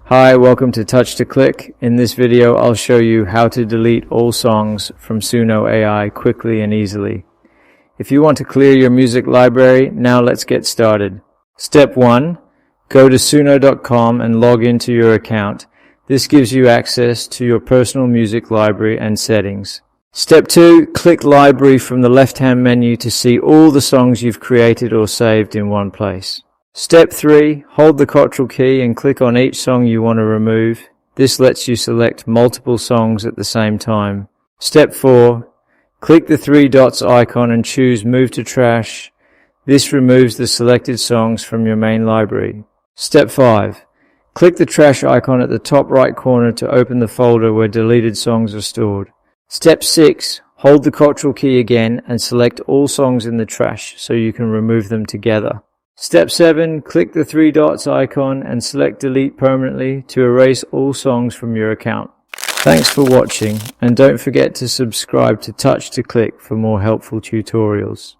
Hi, welcome to Touch to Click. In this video, I'll show you how to delete all songs from Suno AI quickly and easily. If you want to clear your music library, now let's get started. Step 1. Go to suno.com and log into your account. This gives you access to your personal music library and settings. Step 2. Click Library from the left-hand menu to see all the songs you've created or saved in one place. Step 3. Hold the Ctrl key and click on each song you want to remove. This lets you select multiple songs at the same time. Step 4. Click the 3 dots icon and choose Move to Trash. This removes the selected songs from your main library. Step 5. Click the trash icon at the top right corner to open the folder where deleted songs are stored. Step 6. Hold the Ctrl key again and select all songs in the trash so you can remove them together. Step 7. Click the 3 dots icon and select Delete permanently to erase all songs from your account. Thanks for watching, and don't forget to subscribe to Touch to Click for more helpful tutorials.